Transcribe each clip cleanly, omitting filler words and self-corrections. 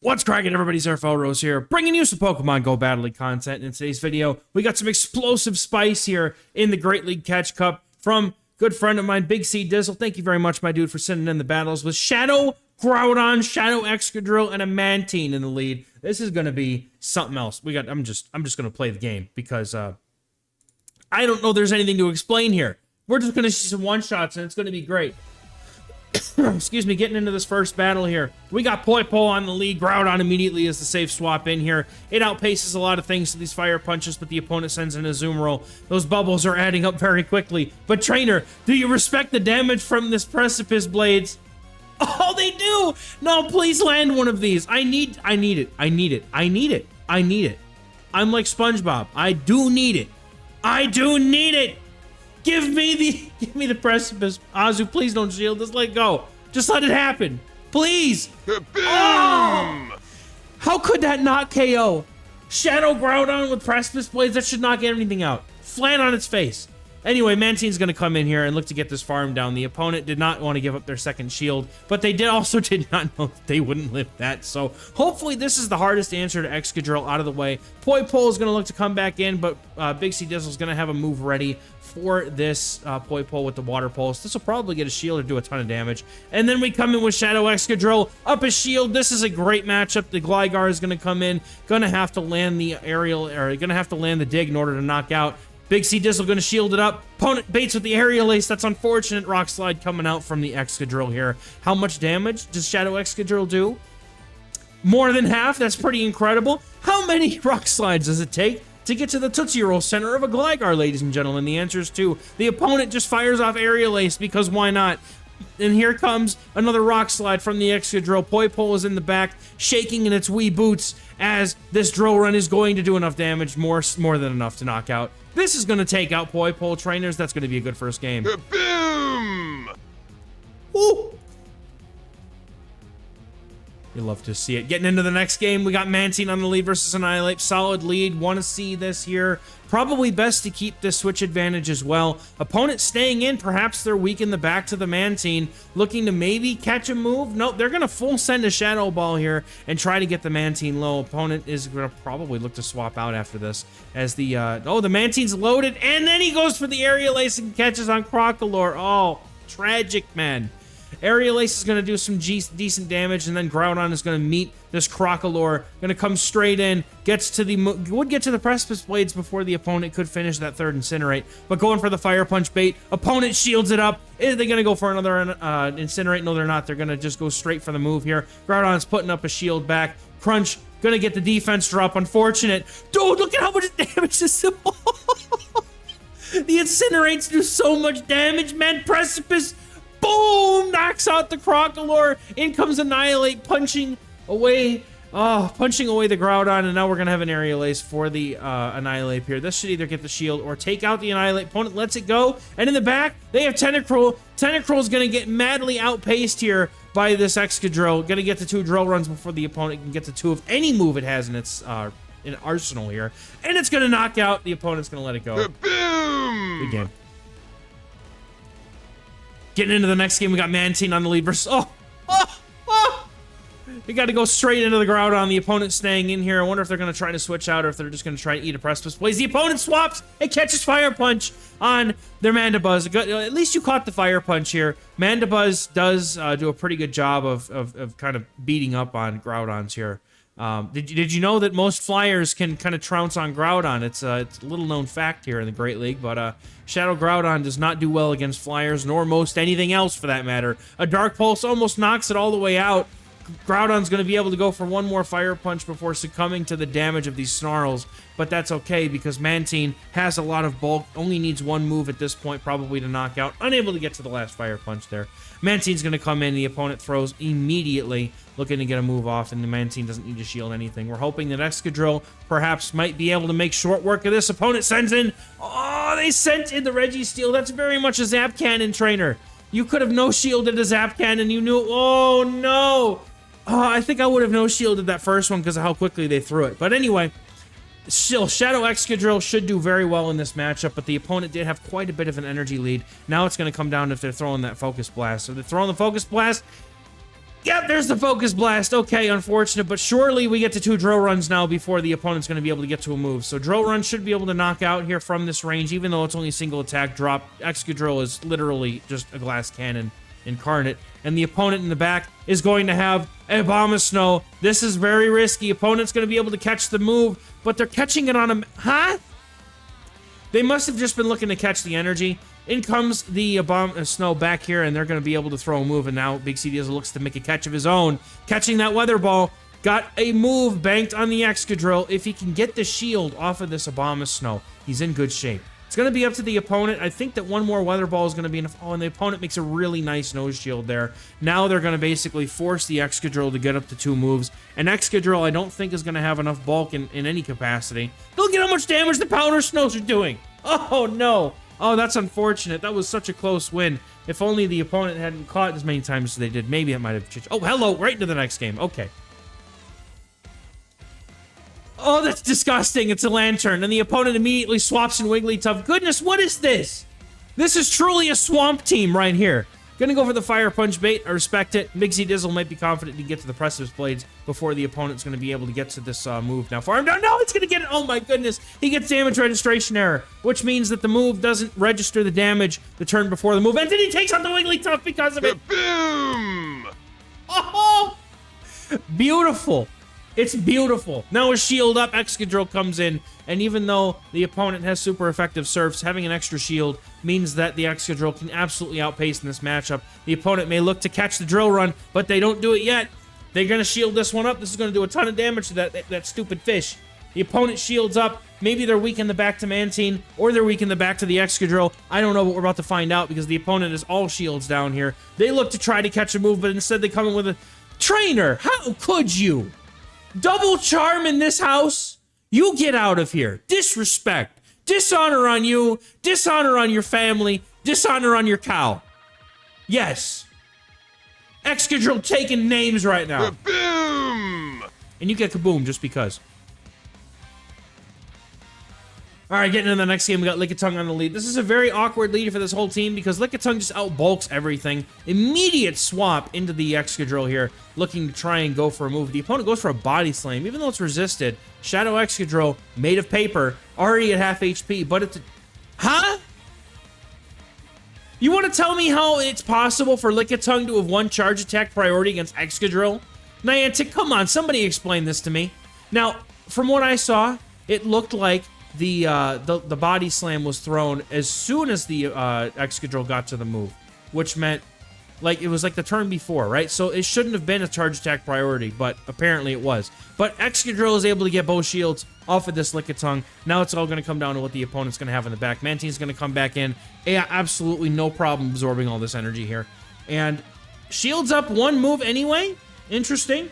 What's cracking, everybody? XehrFelrose here, bringing you some Pokemon GO Battle League content. In today's video, we got some explosive spice here in the Great League Catch Cup from good friend of mine, Big C Dizzle. Thank you very much, my dude, for sending in the battles with Shadow Groudon, Shadow Excadrill, and a Mantine in the lead. This is going to be something else. I'm just going to play the game because I don't know there's anything to explain here. We're just going to see some one-shots, and it's going to be great. Excuse me, getting into this first battle here. We got Poipole on the lead. Groudon immediately is the safe swap in here. It outpaces a lot of things to these fire punches, but the opponent sends in a zoom roll. Those bubbles are adding up very quickly. But trainer, do you respect the damage from this Precipice Blades? Oh, they do! No, please land one of these. I need it. I'm like SpongeBob. I do need it. Give me the Precipice. Azu, please don't shield. Just let go. Just let it happen. Please. Oh! How could that not KO? Shadow Groudon with Precipice Blades, that should not get anything out. Flat on its face. Anyway, Mantine's going to come in here and look to get this farm down. The opponent did not want to give up their second shield, but they also did not know that they wouldn't lift that. So hopefully this is the hardest answer to Excadrill out of the way. Poipole is going to look to come back in, but Big C Dizzle is going to have a move ready for this Poipole with the Water Pulse. This will probably get a shield or do a ton of damage. And then we come in with Shadow Excadrill, up a shield. This is a great matchup. The Gligar is going to come in, going to have to land the aerial, or going to have to land the dig in order to knock out. Big C Dizzle going to shield it up. Opponent baits with the Aerial Ace. That's unfortunate. Rock Slide coming out from the Excadrill here. How much damage does Shadow Excadrill do? More than half. That's pretty incredible. How many Rock Slides does it take to get to the Tootsie Roll center of a Gligar, ladies and gentlemen? The answer is 2. The opponent just fires off Aerial Ace because why not? And here comes another Rock Slide from the Excadrill. Poipole is in the back, shaking in its wee boots as this drill run is going to do enough damage, more than enough to knock out. This is going to take out Poipole, trainers. That's going to be a good first game. Boom! Ooh! You love to see it. Getting into the next game, we got Mantine on the lead versus Annihilape. Solid lead. Want to see this here. Probably best to keep this switch advantage as well. Opponent staying in. Perhaps they're weak in the back to the Mantine. Looking to maybe catch a move. Nope, they're going to full send a Shadow Ball here and try to get the Mantine low. Opponent is going to probably look to swap out after this. As the, the Mantine's loaded. And then he goes for the Aerial Ace and catches on Crocalor. Oh, tragic, man. Aerial Ace is going to do some decent damage, and then Groudon is going to meet this Crocalor. Going to come straight in, would get to the Precipice Blades before the opponent could finish that third Incinerate, but going for the Fire Punch bait. Opponent shields it up. Is they going to go for another Incinerate? No, they're not. They're going to just go straight for the move here. Groudon's putting up a shield back. Crunch, going to get the defense drop. Unfortunate. Dude, look at how much damage this is. The Incinerates do so much damage, man. Precipice, boom, knocks out the Crocalor. In comes Annihilape, punching away the Groudon, and now we're gonna have an Aerial Ace for the Annihilape here. This should either get the shield or take out the Annihilape. Opponent lets it go, and in the back they have Tentacruel. Tentacruel's gonna get madly outpaced here by this Excadrill. Gonna get to 2 drill runs before the opponent can get to 2 of any move it has in its arsenal here, and it's gonna knock out the opponent's. Gonna let it go. Boom! Good game. Getting into the next game, we got Mantine on the lead versus... We got to go straight into the Groudon. The opponent staying in here. I wonder if they're going to try to switch out or if they're just going to try to eat a Precipice Blaze. The opponent swaps and catches Fire Punch on their Mandibuzz. At least you caught the Fire Punch here. Mandibuzz does do a pretty good job of kind of beating up on Groudons here. Did you know that most flyers can kind of trounce on Groudon? It's a little known fact here in the Great League, but Shadow Groudon does not do well against flyers, nor most anything else for that matter. A Dark Pulse almost knocks it all the way out. Groudon's going to be able to go for one more Fire Punch before succumbing to the damage of these Snarls, but that's okay because Mantine has a lot of bulk, only needs 1 move at this point probably to knock out, unable to get to the last Fire Punch there. Mantine's going to come in, the opponent throws immediately, looking to get a move off, and the Mantine doesn't need to shield anything. We're hoping that Excadrill perhaps might be able to make short work of this. Opponent sends in, oh, they sent in the Registeel. That's very much a Zap Cannon, trainer. You could have no-shielded a Zap Cannon, you knew, oh no! Oh, I think I would have no-shielded that first one because of how quickly they threw it. But anyway, still, Shadow Excadrill should do very well in this matchup, but the opponent did have quite a bit of an energy lead. Now it's going to come down if they're throwing that Focus Blast. So they're throwing the Focus Blast. Yep, there's the Focus Blast. Okay, unfortunate, but surely we get to 2 drill runs now before the opponent's going to be able to get to a move. So drill run should be able to knock out here from this range, even though it's only single attack drop. Excadrill is literally just a glass cannon incarnate. And the opponent in the back is going to have Abomasnow. This is very risky. Opponent's going to be able to catch the move, but they're catching it on a... Huh? They must have just been looking to catch the energy. In comes the Abomasnow back here, and they're going to be able to throw a move, and now Big C Diesel looks to make a catch of his own. Catching that Weather Ball. Got a move banked on the Excadrill. If he can get the shield off of this Abomasnow, he's in good shape. It's going to be up to the opponent. I think that one more Weather Ball is going to be enough. Oh, and the opponent makes a really nice nose shield there. Now they're going to basically force the Excadrill to get up to 2 moves. And Excadrill, I don't think, is going to have enough bulk in any capacity. Look at how much damage the Powder Snows are doing. Oh, no. Oh, that's unfortunate. That was such a close win. If only the opponent hadn't caught as many times as they did, maybe it might have changed. Oh, hello. Right into the next game. Okay. Oh, that's disgusting. It's a Lantern. And the opponent immediately swaps in Wigglytuff. Goodness, what is this? This is truly a swamp team right here. Gonna go for the Fire Punch bait. I respect it. Big C Dizzle might be confident to get to the Precipice Blades before the opponent's gonna be able to get to this move. Now, Farm down. No, it's gonna get it. Oh my goodness. He gets damage registration error, which means that the move doesn't register the damage the turn before the move. And then he takes out the Wigglytuff because of it. Boom! Oh! Beautiful. It's beautiful. Now a shield up, Excadrill comes in, and even though the opponent has super effective surfs, having an extra shield means that the Excadrill can absolutely outpace in this matchup. The opponent may look to catch the drill run, but they don't do it yet. They're going to shield this one up. This is going to do a ton of damage to that stupid fish. The opponent shields up. Maybe they're weak in the back to Mantine, or they're weak in the back to the Excadrill. I don't know, but we're about to find out because the opponent is all shields down here. They look to try to catch a move, but instead they come in with a trainer. How could you? Double charm in this house? You get out of here. Disrespect. Dishonor on you. Dishonor on your family. Dishonor on your cow. Yes. Excadrill taking names right now. Boom! And you get kaboom just because. Alright, getting into the next game, we got Lickitung on the lead. This is a very awkward lead for this whole team because Lickitung just outbulks everything. Immediate swap into the Excadrill here, looking to try and go for a move. The opponent goes for a Body Slam, even though it's resisted. Shadow Excadrill, made of paper, already at half HP, but it's... Huh? You want to tell me how it's possible for Lickitung to have won charge attack priority against Excadrill? Niantic, come on, somebody explain this to me. Now, from what I saw, it looked like the Body Slam was thrown as soon as the Excadrill got to the move, which meant, like, it was like the turn before, right? So it shouldn't have been a charge attack priority, but apparently it was. But Excadrill is able to get both shields off of this Lickitung. Now it's all going to come down to what the opponent's going to have in the back. Mantine's going to come back in. Yeah, absolutely no problem absorbing all this energy here. And shields up one move anyway. Interesting.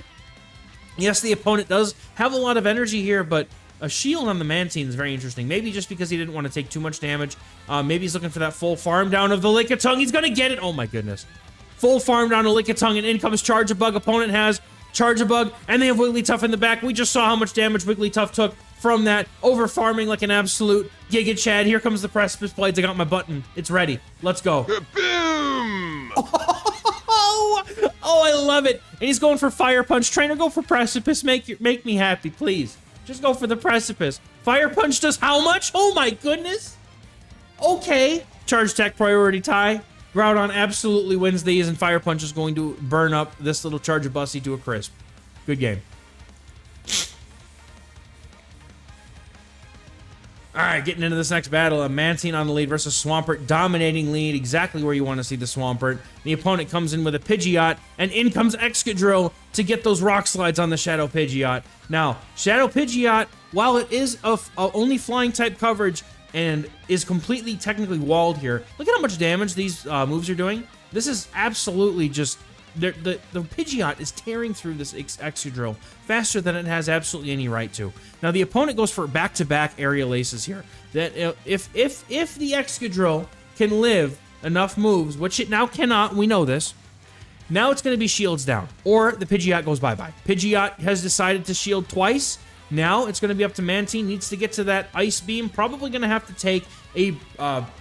Yes, the opponent does have a lot of energy here, but a shield on the Mantine is very interesting. Maybe just because he didn't want to take too much damage. Maybe he's looking for that full farm down of the Lickitung. He's going to get it. Oh my goodness. Full farm down to Lickitung, and in comes Charge-a-Bug. Opponent has Charge-a-Bug, and they have Wigglytuff in the back. We just saw how much damage Wigglytuff took from that. Over-farming like an absolute Giga Chad. Here comes the Precipice Blades. I got my button. It's ready. Let's go. Boom! Oh, I love it. And he's going for Fire Punch. Trainer, go for Precipice. Make me happy, please. Just go for the Precipice. Fire Punch does how much? Oh my goodness. Okay. Charge Attack priority tie. Groudon absolutely wins these, and Fire Punch is going to burn up this little Charge-a-Bussy to a crisp. Good game. Alright, getting into this next battle. A Mantine on the lead versus Swampert. Dominating lead, exactly where you want to see the Swampert. The opponent comes in with a Pidgeot, and in comes Excadrill to get those Rock Slides on the Shadow Pidgeot. Now, Shadow Pidgeot, while it is only flying type coverage and is completely technically walled here, look at how much damage these moves are doing. This is absolutely just... The Pidgeot is tearing through this Excadrill faster than it has absolutely any right to. Now, the opponent goes for back-to-back aerial aces here. That if the Excadrill can live enough moves, which it now cannot, we know this, now it's going to be shields down, or the Pidgeot goes bye-bye. Pidgeot has decided to shield twice. Now it's going to be up to Mantine. Needs to get to that Ice Beam. Probably going to have to take a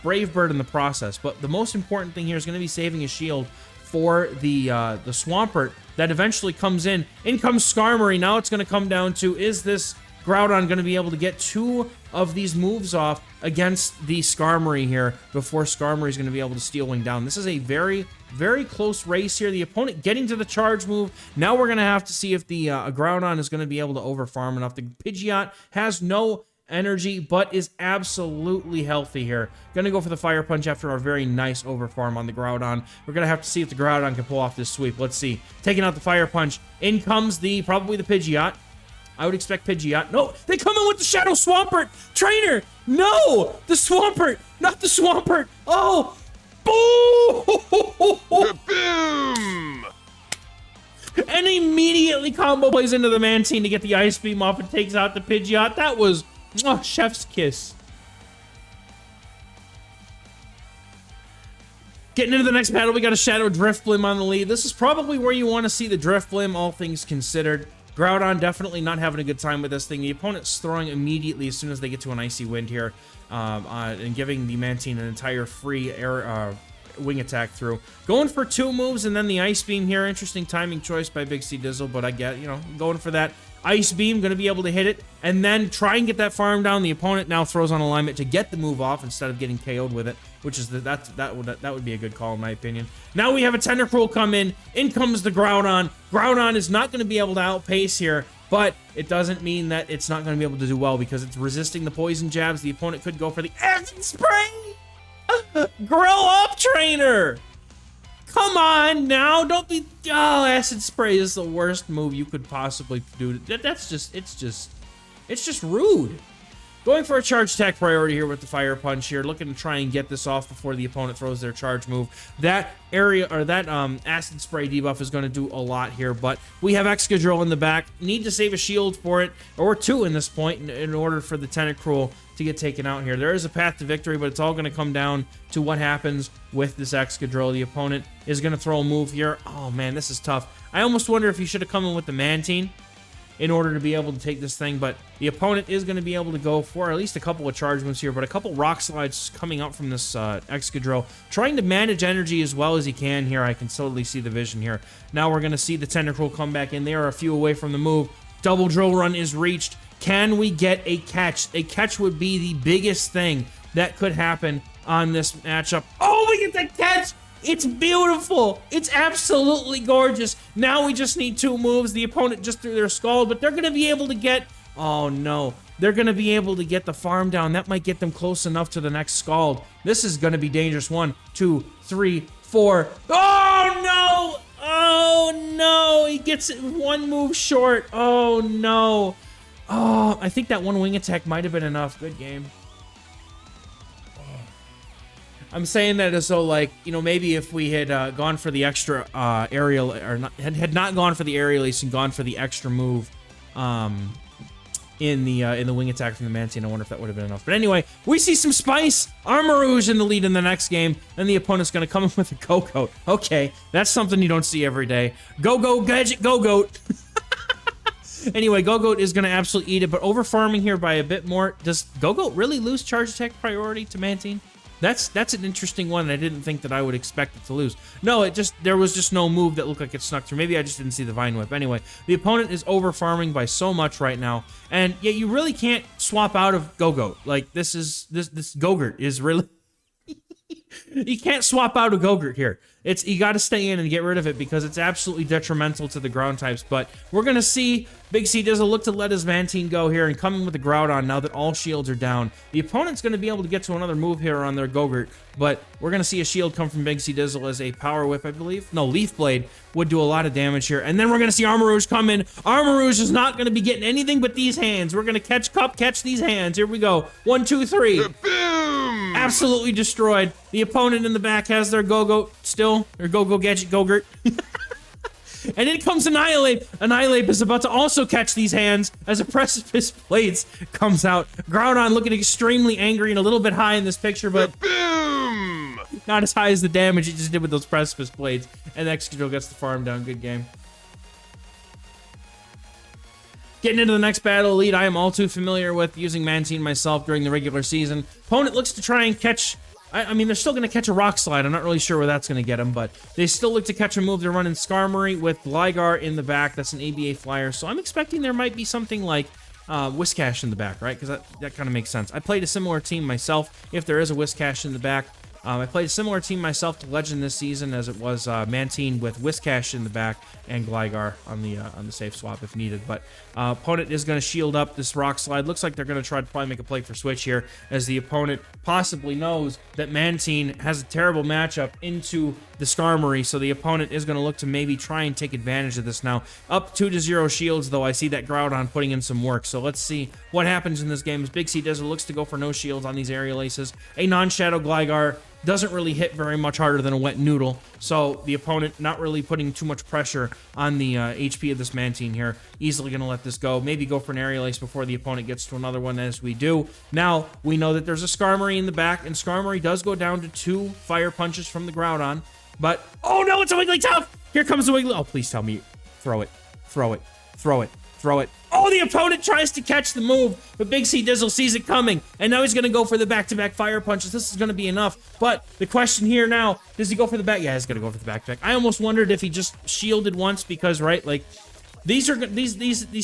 Brave Bird in the process. But the most important thing here is going to be saving his shield for the Swampert that eventually comes in. In comes Skarmory. Now it's going to come down to, is this Groudon going to be able to get 2 of these moves off against the Skarmory here before Skarmory is going to be able to Steel Wing down? This is a very, very close race here. The opponent getting to the charge move. Now we're going to have to see if the Groudon is going to be able to overfarm enough. The Pidgeot has no energy, but is absolutely healthy here. Gonna go for the Fire Punch after our very nice overfarm on the Groudon. We're gonna have to see if the Groudon can pull off this sweep. Let's see. Taking out the Fire Punch. In comes probably the Pidgeot. I would expect Pidgeot. No, they come in with the Shadow Swampert. Trainer, no! The Swampert, not the Swampert. Oh, boom! Boom! And immediately combo plays into the Mantine to get the Ice Beam off and takes out the Pidgeot. That was chef's kiss. Getting into the next battle, we got a Shadow Drifblim on the lead. This is probably where you want to see the Drifblim, all things considered. Groudon definitely not having a good time with this thing. The opponent's throwing immediately as soon as they get to an Icy Wind here, and giving the Mantine an entire free air wing attack through. Going for 2 moves and then the Ice Beam here. Interesting timing choice by Big C Dizzle, but I get, going for that Ice Beam, going to be able to hit it, and then try and get that farm down. The opponent now throws on alignment to get the move off instead of getting KO'd with it, which is that would be a good call in my opinion. Now we have a Tentacruel come in. In comes the Groudon. Groudon is not going to be able to outpace here, but it doesn't mean that it's not going to be able to do well because it's resisting the poison jabs. The opponent could go for the Acid Spray. Grow up, trainer. Come on now, don't be. Oh, Acid Spray is the worst move you could possibly do. It's just rude. Going for a charge attack priority here with the Fire Punch here, looking to try and get this off before the opponent throws their charge move. That area, or that Acid Spray debuff is going to do a lot here, but we have Excadrill in the back. Need to save a shield for it, or 2 in this point, in order for the Tentacruel to get taken out here. There is a path to victory, but it's all going to come down to what happens with this Excadrill. The opponent is going to throw a move here. Oh man, this is tough. I almost wonder if he should have come in with the Mantine in order to be able to take this thing, but the opponent is going to be able to go for at least a couple of charge moves here, but a couple Rock Slides coming up from this Excadrill, trying to manage energy as well as he can here. I can totally see the vision here. Now we're going to see the Tentacruel come back in. They are a few away from the move. Double Drill Run is reached. Can we get a catch? A catch would be the biggest thing that could happen on this matchup. Oh, we get the catch! It's beautiful. It's absolutely gorgeous. Now we just need 2 moves. The opponent just threw their Scald, but they're going to be able to get... Oh, no. They're going to be able to get the farm down. That might get them close enough to the next Scald. This is going to be dangerous. 1, 2, 3, 4. Oh, no! Oh, no! He gets it 1 move short. Oh, no. Oh, I think that 1 wing attack might have been enough. Good game. I'm saying that as though, like, maybe if we had gone for the extra aerial, or not, had not gone for the aerial ace and gone for the extra move in the wing attack from the Mantine, I wonder if that would have been enough. But anyway, we see some spice. Armarouge in the lead in the next game, and the opponent's going to come in with a Gogoat. Okay, that's something you don't see every day. Go-Go Gadget Gogoat. Anyway, Gogoat is going to absolutely eat it, but over-farming here by a bit more. Does Gogoat really lose charge attack priority to Mantine? That's an interesting one, and I didn't think that I would expect it to lose. No, there was just no move that looked like it snuck through. Maybe I just didn't see the Vine Whip. Anyway, the opponent is over-farming by so much right now, and yet you really can't swap out of Gogoat. Like, this Gogoat is really... You can't swap out a Gogoat here. You got to stay in and get rid of it because it's absolutely detrimental to the ground types. But we're going to see Big C Dizzle look to let his Mantine go here and come in with the Groudon now that all shields are down. The opponent's going to be able to get to another move here on their Gogoat, but we're going to see a shield come from Big C Dizzle as a Power Whip, I believe. No, Leaf Blade would do a lot of damage here. And then we're going to see Armarouge come in. Armarouge is not going to be getting anything but these hands. We're going to catch these hands. Here we go. 1, 2, 3. Boom! Absolutely destroyed. The opponent in the back has their Gogoat still, or Go-Go Gadget Gogoat. And in comes Annihilape. Annihilape is about to also catch these hands as a Precipice Blades comes out. Groudon looking extremely angry and a little bit high in this picture, but Boom! not as high as the damage he just did with those Precipice Blades. And Excadrill gets the farm down. Good game. Getting into the next battle lead, I am all too familiar with using Mantine myself during the regular season. Opponent looks to try and catch I mean, they're still going to catch a Rock Slide. I'm not really sure where that's going to get them, but they still look to catch a move. They're running Skarmory with Gligar in the back. That's an ABA flyer, so I'm expecting there might be something like Whiscash in the back, right? Because that kind of makes sense. I played a similar team myself, if there is a Whiscash in the back. I played a similar team myself to Legend this season, as it was Mantine with Whiscash in the back and Gligar on the safe swap if needed. But opponent is going to shield up this Rock Slide. Looks like they're going to try to probably make a play for switch here, as the opponent possibly knows that Mantine has a terrible matchup into the Skarmory, so the opponent is going to look to maybe try and take advantage of this now. Up 2-0 shields, though. I see that Groudon putting in some work, so let's see what happens in this game as Big C Dizzle looks to go for no shields on these Aerial Aces. A non-Shadow Gligar doesn't really hit very much harder than a Wet Noodle, so the opponent not really putting too much pressure on the HP of this Mantine here. Easily going to let this go. Maybe go for an Aerial Ace before the opponent gets to another one, as we do. Now, we know that there's a Skarmory in the back, and Skarmory does go down to 2 Fire Punches from the Groudon. But, oh no, it's a Wigglytuff! Here comes the Wiggly. Oh, please tell me. Throw it. Throw it. Throw it. Throw it. Oh, the opponent tries to catch the move, but Big C Dizzle sees it coming, and now he's going to go for the back-to-back Fire Punches. This is going to be enough, but the question here now, does he go for the back? Yeah, he's going to go for the back-to-back. I almost wondered if he just shielded once, because, right, like, these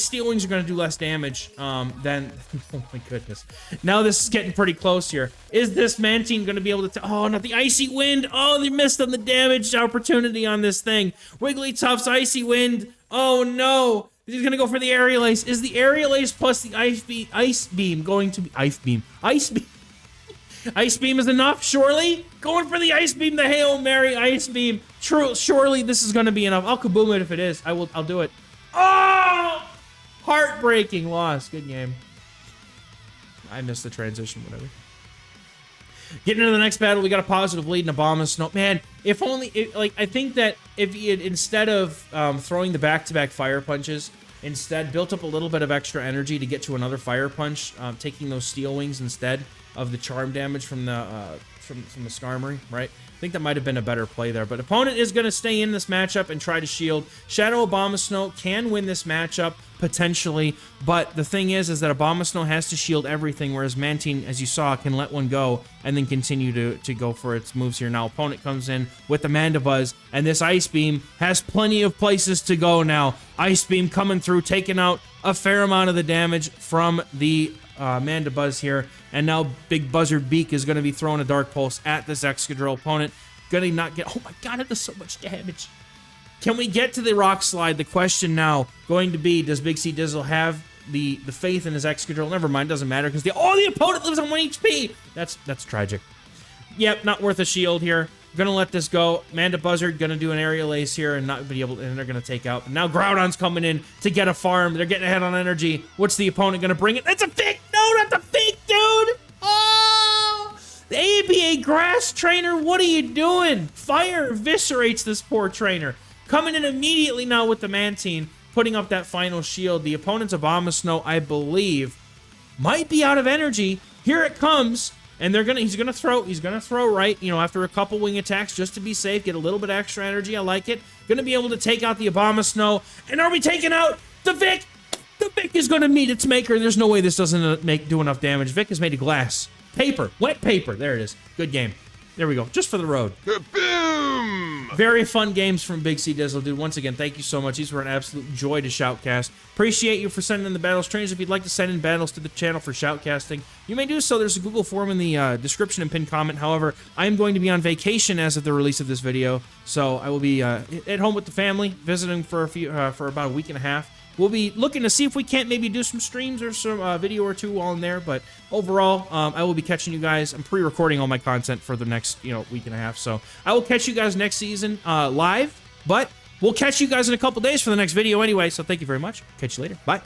Steel Wings are going to do less damage than... Oh, my goodness. Now this is getting pretty close here. Is this Mantine going to be able to... Oh, not the Icy Wind. Oh, they missed on the damage opportunity on this thing. Wigglytuff's Icy Wind. Oh, no. He's going to go for the Aerial Ace. Is the Aerial Ace plus the Ice Beam going to be... Ice Beam. Ice Beam. Ice Beam is enough, surely? Going for the Ice Beam, the Hail Mary Ice Beam. Surely this is going to be enough. I'll kaboom it if it is. I'll do it. Oh! Heartbreaking loss. Good game. I missed the transition, whatever. Getting into the next battle, we got a positive lead in Abomasnow. Man, if only, like, I think that if he had, instead of throwing the back-to-back Fire Punches, instead built up a little bit of extra energy to get to another Fire Punch, taking those Steel Wings instead of the charm damage from the Skarmory, right? I think that might have been a better play there, but opponent is going to stay in this matchup and try to shield. Shadow Abomasnow can win this matchup, potentially, but the thing is that Abomasnow has to shield everything, whereas Mantine, as you saw, can let one go and then continue to go for its moves here. Now, opponent comes in with the Mandibuzz, and this Ice Beam has plenty of places to go now. Ice Beam coming through, taking out a fair amount of the damage from the Mandibuzz here, and now Big Buzzard Beak is going to be throwing a Dark Pulse at this Excadrill. Opponent gonna not get... Oh my god, it does so much damage. Can we get to the Rock Slide? The question now going to be, does Big C Dizzle have the faith in his Excadrill? Never mind, doesn't matter, because the opponent lives on 1 HP. That's tragic. Yep, not worth a shield here. Gonna let this go. Mandibuzzard gonna do an Aerial Ace here and not be able to, and they're gonna take out. But now Groudon's coming in to get a farm. They're getting ahead on energy. What's the opponent gonna bring it? That's a fake! No, not the fake, dude! Oh! The ABA Grass Trainer, what are you doing? Fire eviscerates this poor trainer. Coming in immediately now with the Mantine, putting up that final shield. The opponent's Abomasnow, I believe, might be out of energy. Here it comes. And he's gonna throw right, you know, after a couple wing attacks just to be safe, get a little bit extra energy. I like it. Gonna be able to take out the Abomasnow. And are we taking out the Vic? The Vic is gonna meet its maker. There's no way this doesn't do enough damage. Vic is made of glass. Paper. Wet paper. There it is. Good game. There we go. Just for the road. Boom! Very fun games from Big C Dizzle, dude. Once again, thank you so much. These were an absolute joy to Shoutcast. Appreciate you for sending in the battles. Trainers, if you'd like to send in battles to the channel for Shoutcasting, you may do so. There's a Google form in the description and pinned comment. However, I am going to be on vacation as of the release of this video, so I will be at home with the family, visiting for about a week and a half. We'll be looking to see if we can't maybe do some streams or some video or two while in there, but overall, I will be catching you guys. I'm pre-recording all my content for the next, week and a half, so I will catch you guys next season live, but we'll catch you guys in a couple days for the next video anyway, so thank you very much. Catch you later. Bye.